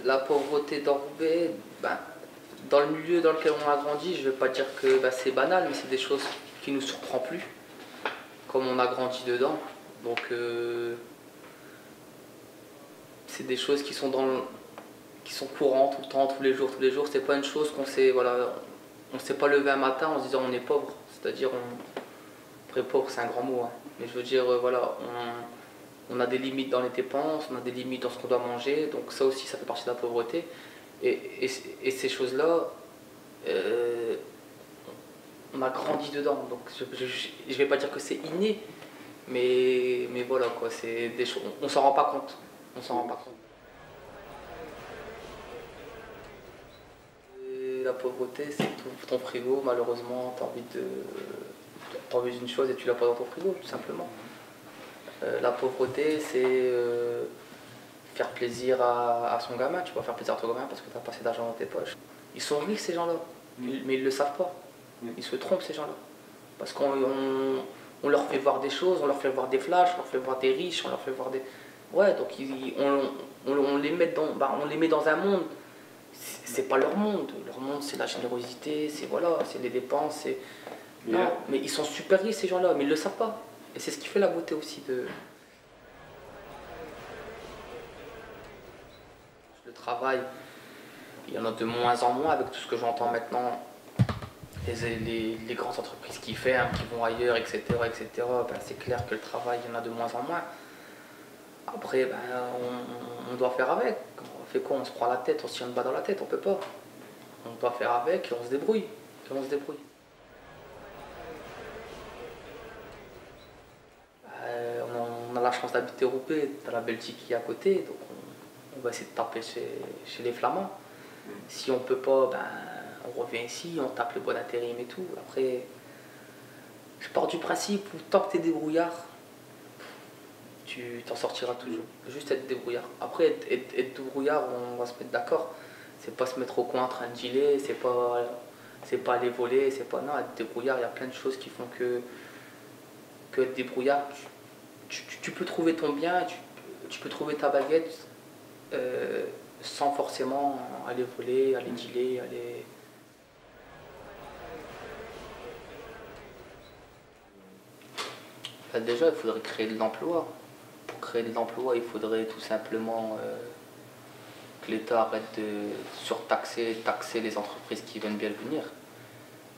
La pauvreté dans Roubaix, ben, dans le milieu dans lequel on a grandi, je ne vais pas dire que ben, c'est banal, mais c'est des choses qui ne nous surprennent plus, comme on a grandi dedans. Donc c'est des choses qui sont courantes tout le temps, tous les jours, tous les jours. C'est pas une chose qu'on sait, voilà, on s'est pas levé un matin en se disant on est pauvre. C'est-à-dire, après pauvre c'est un grand mot, hein. Mais je veux dire, voilà, on a des limites dans les dépenses, on a des limites dans ce qu'on doit manger, donc ça aussi ça fait partie de la pauvreté. Et ces choses-là, on a grandi dedans, donc je vais pas dire que c'est inné, mais voilà quoi, c'est des choses, on s'en rend pas compte, on s'en rend pas compte. Et la pauvreté, c'est ton frigo, malheureusement, t'as envie d'une chose et tu l'as pas dans ton frigo, tout simplement. La pauvreté, c'est faire plaisir à son gamin. Tu vas faire plaisir à ton gamin parce que tu as pas assez d'argent dans tes poches. Ils sont riches ces gens-là, mais ils ne le savent pas. Ils se trompent ces gens-là. Parce qu'on leur fait voir des choses, on leur fait voir des flashs, on leur fait voir des riches, on leur fait voir des... Ouais, donc on les met on les met dans un monde, c'est pas leur monde. Leur monde, c'est la générosité, c'est voilà, c'est les dépenses, c'est... Non, mais ils sont super riches ces gens-là, mais ils ne le savent pas. Et c'est ce qui fait la beauté aussi de... Le travail, il y en a de moins en moins avec tout ce que j'entends maintenant. Les grandes entreprises qui ferment, qui vont ailleurs, etc. etc. Ben, c'est clair que le travail, il y en a de moins en moins. Après, ben, on doit faire avec. On fait quoi? On se prend la tête, on se tire une balle dans la tête, on peut pas. On doit faire avec et on se débrouille. Et on se débrouille. On a la chance d'habiter Roubaix, dans la Belgique qui est à côté, donc on va essayer de taper chez les Flamands. Si on peut pas, ben, on revient ici, on tape le bon intérim et tout. Après, je pars du principe où tant que tu es débrouillard, tu t'en sortiras toujours. Juste être débrouillard. Après, être débrouillard, on va se mettre d'accord. C'est pas se mettre au coin en train de dealer, c'est pas aller voler, c'est pas... Non, être débrouillard, il y a plein de choses qui font que être débrouillard, tu peux trouver ton bien, tu peux trouver ta baguette sans forcément aller voler, aller dealer, aller... Ben déjà, il faudrait créer de l'emploi. Pour créer de l'emploi, il faudrait tout simplement que l'État arrête de taxer les entreprises qui veulent bien venir.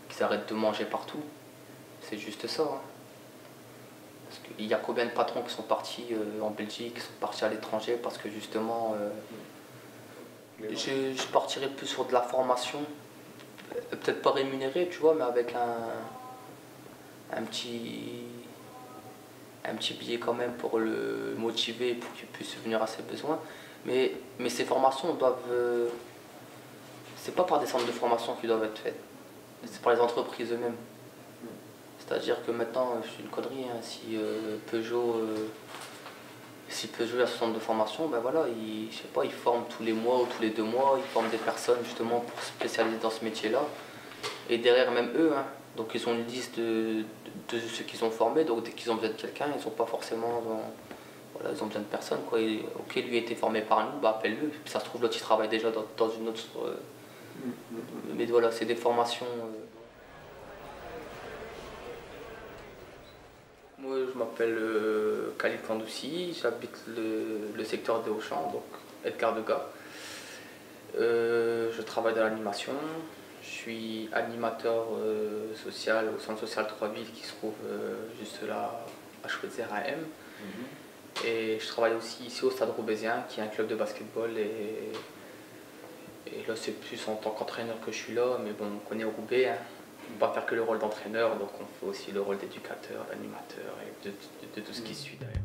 Qu'ils arrêtent de manger partout. C'est juste ça, hein. Parce qu'il y a combien de patrons qui sont partis en Belgique, qui sont partis à l'étranger parce que justement, je partirais plus sur de la formation, peut-être pas rémunérée, tu vois, mais avec un petit billet quand même pour le motiver, pour qu'il puisse venir à ses besoins. Mais ces formations doivent... c'est pas par des centres de formation qui doivent être faites, c'est par les entreprises eux-mêmes. C'est-à-dire que maintenant, c'est une connerie, hein, si Peugeot a ce centre de formation, ben voilà, je sais pas, ils forment tous les mois ou tous les 2 mois, ils forment des personnes justement pour se spécialiser dans ce métier-là. Et derrière même eux, hein, donc ils ont une liste de ceux qu'ils ont formés, donc dès qu'ils ont besoin de quelqu'un, ils sont pas forcément voilà, ils ont besoin de personne, quoi. Ok, lui a été formé par nous, bah appelle-le. Ça se trouve l'autre il travaille déjà dans une autre... mais voilà, c'est des formations... Moi, je m'appelle Khalid Kandoussi, j'habite le secteur de Auchan, donc Edgar Degas. Je travaille dans l'animation, je suis animateur social au centre social 3 villes qui se trouve juste là à Schweitzer-AM. Et je travaille aussi ici au Stade Roubaisien qui est un club de basketball et là c'est plus en tant qu'entraîneur que je suis là, mais bon, on connaît Roubaix, hein. On ne peut pas faire que le rôle d'entraîneur, donc on fait aussi le rôle d'éducateur, d'animateur et de tout ce qui suit derrière.